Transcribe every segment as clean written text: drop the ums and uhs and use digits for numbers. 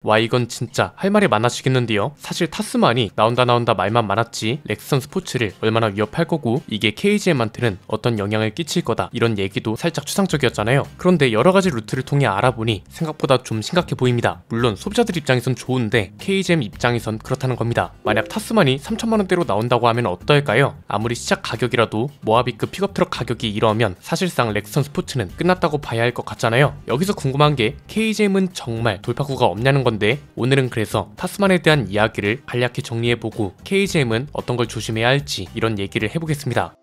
와, 이건 진짜 할 말이 많아지겠는데요. 사실 타스만이 나온다 말만 많았지 렉선 스포츠를 얼마나 위협할 거고 이게 KGM한테는 어떤 영향을 끼칠 거다 이런 얘기도 살짝 추상적이었잖아요. 그런데 여러가지 루트를 통해 알아보니 생각보다 좀 심각해 보입니다. 물론 소비자들 입장에선 좋은데 KGM 입장에선 그렇다는 겁니다. 만약 타스만이 3천만원대로 나온다고 하면 어떨까요? 아무리 시작 가격이라도 모하비급 픽업트럭 가격이 이러면 사실상 렉선 스포츠는 끝났다고 봐야 할 것 같잖아요. 여기서 궁금한 게 KGM은 정말 돌파구가 없냐는 건데, 오늘은 그래서 타스만에 대한 이야기를 간략히 정리해보고 KGM은 어떤 걸 조심해야 할지 이런 얘기를 해보겠습니다.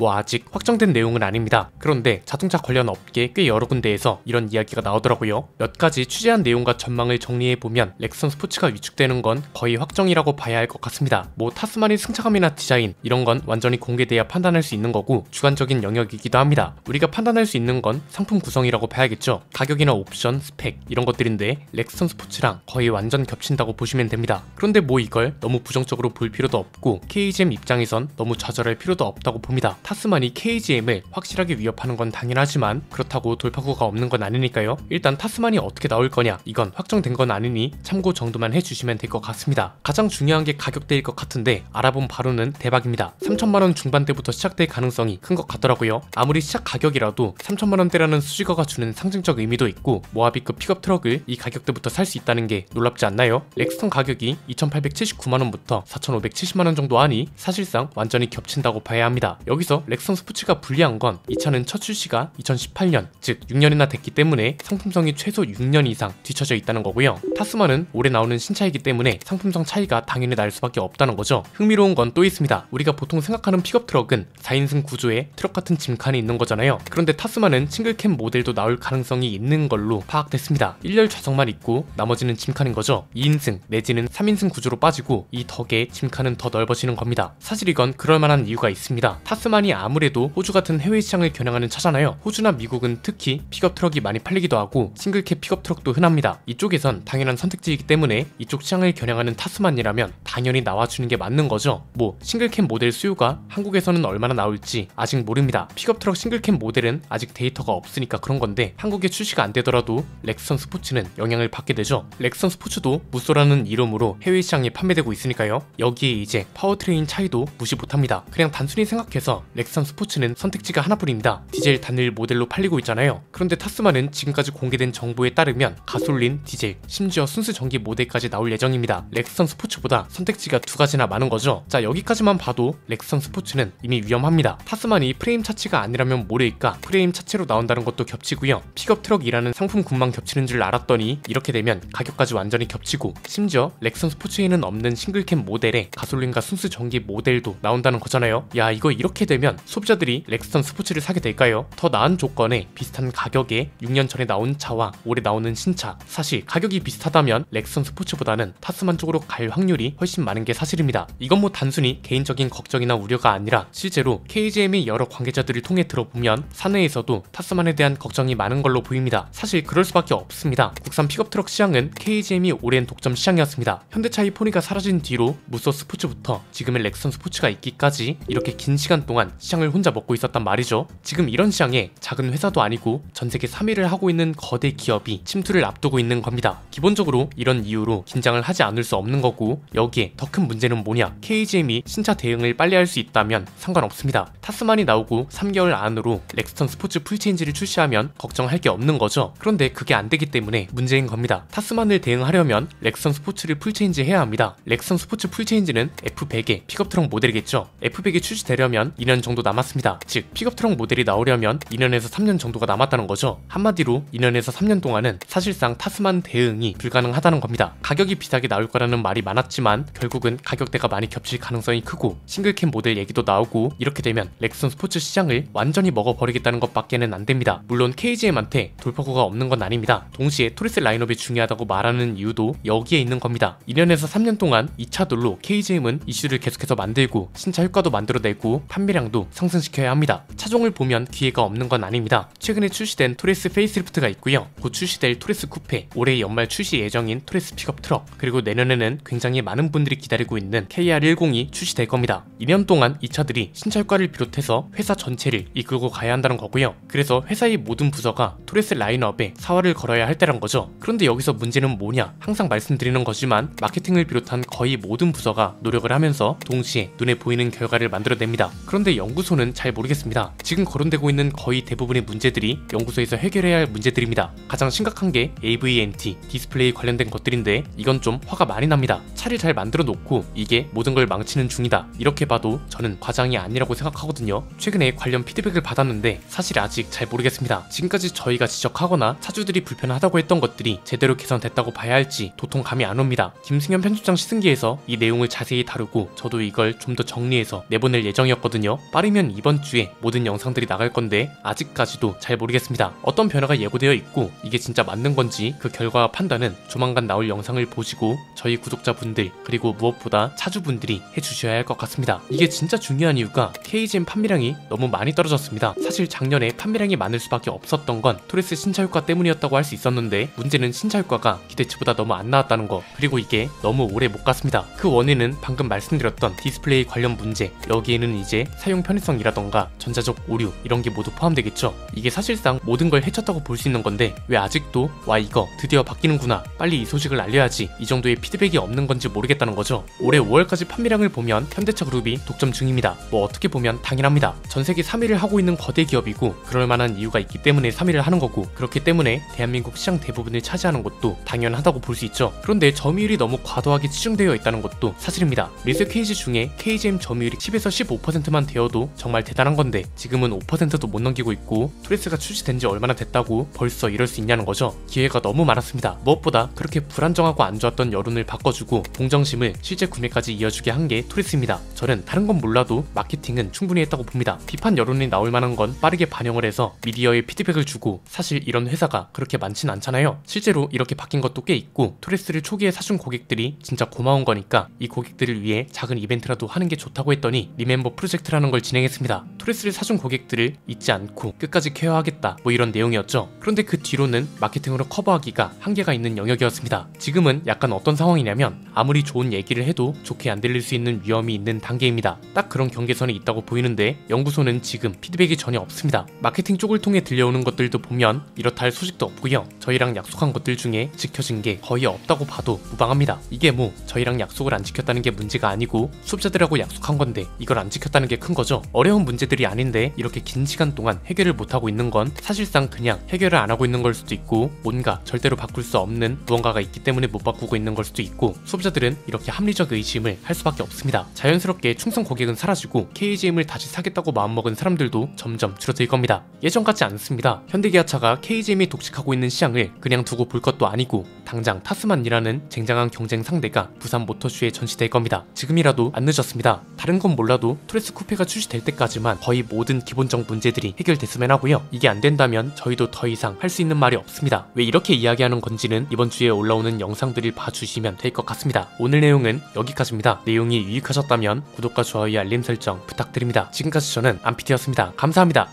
아직 확정된 내용은 아닙니다. 그런데 자동차 관련 업계 꽤 여러 군데에서 이런 이야기가 나오더라고요. 몇 가지 취재한 내용과 전망을 정리해보면 렉선 스포츠가 위축되는 건 거의 확정이라고 봐야 할 것 같습니다. 타스만의 승차감이나 디자인 이런 건 완전히 공개돼야 판단할 수 있는 거고 주관적인 영역이기도 합니다. 우리가 판단할 수 있는 건 상품 구성이라고 봐야겠죠. 가격이나 옵션, 스펙 이런 것들인데 렉선 스포츠랑 거의 완전 겹친다고 보시면 됩니다. 그런데 이걸 너무 부정적으로 볼 필요도 없고 KGM 입장에선 너무 좌절할 필요도 없다고 봅니다. 타스만이 KGM을 확실하게 위협하는 건 당연하지만 그렇다고 돌파구가 없는 건 아니니까요. 일단 타스만이 어떻게 나올 거냐 이건 확정된 건 아니니 참고 정도만 해주시면 될 것 같습니다. 가장 중요한 게 가격대일 것 같은데 알아본 바로는 대박입니다. 3천만원 중반대부터 시작될 가능성이 큰 것 같더라고요. 아무리 시작 가격이라도 3천만원대라는 수식어가 주는 상징적 의미도 있고 모하비급 픽업 트럭을 이 가격대부터 살 수 있다는 게 놀랍지 않나요? 렉스턴 가격이 2,879만원부터 4,570만원 정도 하니 사실상 완전히 겹친다고 봐야 합니다. 여기서 렉선 스포츠가 불리한 건 이 차는 첫 출시가 2018년, 즉 6년이나 됐기 때문에 상품성이 최소 6년 이상 뒤처져 있다는 거고요. 타스만은 올해 나오는 신차이기 때문에 상품성 차이가 당연히 날 수밖에 없다는 거죠. 흥미로운 건 또 있습니다. 우리가 보통 생각하는 픽업 트럭은 4인승 구조에 트럭 같은 짐칸이 있는 거잖아요. 그런데 타스만은 싱글캠 모델도 나올 가능성이 있는 걸로 파악됐습니다. 1열 좌석만 있고 나머지는 짐칸인 거죠. 2인승 내지는 3인승 구조로 빠지고 이 덕에 짐칸은 더 넓어지는 겁니다. 사실 이건 그럴만한 이유가 있습니다. 타스만이 아무래도 호주 같은 해외 시장을 겨냥하는 차잖아요. 호주나 미국은 특히 픽업 트럭이 많이 팔리기도 하고 싱글캡 픽업 트럭도 흔합니다. 이쪽에선 당연한 선택지이기 때문에 이쪽 시장을 겨냥하는 타스만이라면 당연히 나와주는 게 맞는 거죠. 싱글캡 모델 수요가 한국에서는 얼마나 나올지 아직 모릅니다. 픽업 트럭 싱글캡 모델은 아직 데이터가 없으니까 그런 건데 한국에 출시가 안 되더라도 렉선 스포츠는 영향을 받게 되죠. 렉선 스포츠도 무쏘라는 이름으로 해외 시장에 판매되고 있으니까요. 여기에 이제 파워트레인 차이도 무시 못합니다. 그냥 단순히 생각해서 렉선 스포츠는 선택지가 하나뿐입니다. 디젤 단일 모델로 팔리고 있잖아요. 그런데 타스만은 지금까지 공개된 정보에 따르면 가솔린, 디젤, 심지어 순수 전기 모델까지 나올 예정입니다. 렉선 스포츠보다 선택지가 두 가지나 많은 거죠. 자, 여기까지만 봐도 렉선 스포츠는 이미 위험합니다. 타스만이 프레임 차체가 아니라면 모를까 프레임 차체로 나온다는 것도 겹치고요. 픽업 트럭이라는 상품군만 겹치는 줄 알았더니 이렇게 되면 가격까지 완전히 겹치고 심지어 렉선 스포츠에는 없는 싱글캠 모델에 가솔린과 순수 전기 모델도 나온다는 거잖아요. 야, 이거 이렇게 되면 소비자들이 렉선 스포츠를 사게 될까요? 더 나은 조건에 비슷한 가격에 6년 전에 나온 차와 올해 나오는 신차, 사실 가격이 비슷하다면 렉선 스포츠보다는 타스만 쪽으로 갈 확률이 훨씬 많은 게 사실입니다. 이건 단순히 개인적인 걱정이나 우려가 아니라 실제로 KGM의 여러 관계자들을 통해 들어보면 사내에서도 타스만에 대한 걱정이 많은 걸로 보입니다. 사실 그럴 수밖에 없습니다. 국산 픽업 트럭 시장은 KGM이 오랜 독점 시장이었습니다. 현대차의 포니가 사라진 뒤로 무쏘 스포츠부터 지금의 렉선 스포츠가 있기까지 이렇게 긴 시간 동안 시장을 혼자 먹고 있었단 말이죠. 지금 이런 시장에 작은 회사도 아니고 전세계 3위를 하고 있는 거대 기업이 침투를 앞두고 있는 겁니다. 기본적으로 이런 이유로 긴장을 하지 않을 수 없는 거고, 여기에 더 큰 문제는 뭐냐? KGM이 신차 대응을 빨리 할 수 있다면 상관없습니다. 타스만이 나오고 3개월 안으로 렉스턴 스포츠 풀체인지를 출시하면 걱정할 게 없는 거죠. 그런데 그게 안 되기 때문에 문제인 겁니다. 타스만을 대응하려면 렉선 스포츠를 풀체인지 해야 합니다. 렉선 스포츠 풀체인지는 F100의 픽업 트럭 모델이겠죠. F100이 출시되려면 2년 정도 남았습니다. 즉 픽업 트럭 모델이 나오려면 2년에서 3년 정도가 남았다는 거죠. 한마디로 2년에서 3년 동안은 사실상 타스만 대응이 불가능하다는 겁니다. 가격이 비싸게 나올 거라는 말이 많았지만 결국은 가격대가 많이 겹칠 가능성이 크고 싱글캠 모델 얘기도 나오고, 이렇게 되면 렉선 스포츠 시장을 완전히 먹어버리겠다는 것밖에는 안 됩니다. 물론 KGM한테 돌파구가 없는 건 아닙니다. 동시에 토리스 라인업이 중요하다고 말하는 이유도 여기에 있는 겁니다. 2년에서 3년 동안 이 차들로 KGM은 이슈를 계속해서 만들고 신차 효과도 만들어내고 판매량 판매량도 상승시켜야 합니다. 차종을 보면 기회가 없는 건 아닙니다. 최근에 출시된 토레스 페이스리프트가 있고요. 곧 출시될 토레스 쿠페, 올해 연말 출시 예정인 토레스 픽업 트럭, 그리고 내년에는 굉장히 많은 분들이 기다리고 있는 KR102이 출시될 겁니다. 2년 동안 이 차들이 신차과를 비롯해서 회사 전체를 이끌고 가야 한다는 거고요. 그래서 회사의 모든 부서가 토레스 라인업에 사활을 걸어야 할 때란 거죠. 그런데 여기서 문제는 뭐냐? 항상 말씀드리는 거지만 마케팅을 비롯한 거의 모든 부서가 노력을 하면서 동시에 눈에 보이는 결과를 만들어냅니다. 그런데 연구소는 잘 모르겠습니다. 지금 거론되고 있는 거의 대부분의 문제들이 연구소에서 해결해야 할 문제들입니다. 가장 심각한 게 AVNT, 디스플레이 관련된 것들인데 이건 좀 화가 많이 납니다. 차를 잘 만들어 놓고 이게 모든 걸 망치는 중이다. 이렇게 봐도 저는 과장이 아니라고 생각하거든요. 최근에 관련 피드백을 받았는데 사실 아직 잘 모르겠습니다. 지금까지 저희가 지적하거나 차주들이 불편하다고 했던 것들이 제대로 개선됐다고 봐야 할지 도통 감이 안 옵니다. 김승현 편집장 시승기에서 이 내용을 자세히 다루고 저도 이걸 좀 더 정리해서 내보낼 예정이었거든요. 빠르면 이번 주에 모든 영상들이 나갈 건데 아직까지도 잘 모르겠습니다. 어떤 변화가 예고되어 있고 이게 진짜 맞는 건지 그 결과 판단은 조만간 나올 영상을 보시고 저희 구독자분들 그리고 무엇보다 차주분들이 해주셔야 할 것 같습니다. 이게 진짜 중요한 이유가 KGM 판매량이 너무 많이 떨어졌습니다. 사실 작년에 판매량이 많을 수밖에 없었던 건 토레스 신차 효과 때문이었다고 할 수 있었는데 문제는 신차 효과가 기대치보다 너무 안 나왔다는 거, 그리고 이게 너무 오래 못 갔습니다. 그 원인은 방금 말씀드렸던 디스플레이 관련 문제, 여기에는 이제 사용 편의성이라던가 전자적 오류 이런 게 모두 포함되겠죠. 이게 사실상 모든 걸 해쳤다고 볼 수 있는 건데 왜 아직도 와 이거 드디어 바뀌는구나, 빨리 이 소식을 알려야지, 이 정도의 피드백이 없는 건지 모르겠다는 거죠. 올해 5월까지 판매량을 보면 현대차 그룹이 독점 중입니다. 뭐 어떻게 보면 당연합니다. 전 세계 3위를 하고 있는 거대 기업이고 그럴 만한 이유가 있기 때문에 3위를 하는 거고, 그렇기 때문에 대한민국 시장 대부분을 차지하는 것도 당연하다고 볼 수 있죠. 그런데 점유율이 너무 과도하게 치중되어 있다는 것도 사실입니다. 리셀 케이지 중에 KGM 점유율이 10에서 15%만 되어도 정말 대단한 건데 지금은 5%도 못 넘기고 있고 토레스가 출시된 지 얼마나 됐다고 벌써 이럴 수 있냐는 거죠. 기회가 너무 많았습니다. 무엇보다 그렇게 불안정하고 안 좋았던 여론을 바꿔주고 동정심을 실제 구매까지 이어주게 한 게 토레스입니다. 저는 다른 건 몰라도 마케팅은 충분히 했다고 봅니다. 비판 여론이 나올 만한 건 빠르게 반영을 해서 미디어에 피드백을 주고, 사실 이런 회사가 그렇게 많진 않잖아요. 실제로 이렇게 바뀐 것도 꽤 있고 토레스를 초기에 사준 고객들이 진짜 고마운 거니까 이 고객들을 위해 작은 이벤트라도 하는 게 좋다고 했더니 리멤버 프로젝트라는 걸 진행했습니다. 토레스를 사준 고객들을 잊지 않고 끝까지 케어하겠다, 뭐 이런 내용이었죠. 그런데 그 뒤로는 마케팅으로 커버하기가 한계가 있는 영역이었습니다. 지금은 약간 어떤 상황이냐면 아무리 좋은 얘기를 해도 좋게 안 들릴 수 있는 위험이 있는 단계입니다. 딱 그런 경계선이 있다고 보이는데 연구소는 지금 피드백이 전혀 없습니다. 마케팅 쪽을 통해 들려오는 것들도 보면 이렇다 할 소식도 없고요. 저희랑 약속한 것들 중에 지켜진 게 거의 없다고 봐도 무방합니다. 이게 뭐 저희랑 약속을 안 지켰다는 게 문제가 아니고 수업자들하고 약속한 건데 이걸 안 지켰다는 게 큰 거죠. 어려운 문제들이 아닌데 이렇게 긴 시간 동안 해결을 못하고 있는 건 사실상 그냥 해결을 안 하고 있는 걸 수도 있고, 뭔가 절대로 바꿀 수 없는 무언가가 있기 때문에 못 바꾸고 있는 걸 수도 있고, 수업자들은 이렇게 합리적 의심을 할 수밖에 없습니다. 자연스럽게 충성 고객은 사라지고 KGM을 다시 사겠다고 마음먹은 사람들도 점점 줄어들 겁니다. 예전 같지 않습니다. 현대기아차가 KGM이 독식하고 있는 시장을 그냥 두고 볼 것도 아니고 당장 타스만이라는 쟁쟁한 경쟁 상대가 부산 모터쇼에 전시될 겁니다. 지금이라도 안 늦었습니다. 다른 건 몰라도 토레스 쿠페가 출시될 때까지만 거의 모든 기본적 문제들이 해결됐으면 하고요. 이게 안 된다면 저희도 더 이상 할 수 있는 말이 없습니다. 왜 이렇게 이야기하는 건지는 이번 주에 올라오는 영상들을 봐주시면 될 것 같습니다. 오늘 내용은 여기까지입니다. 내용이 유익하셨다면 구독과 좋아요, 알림 설정 부탁드립니다. 지금까지 저는 안피디였습니다. 감사합니다.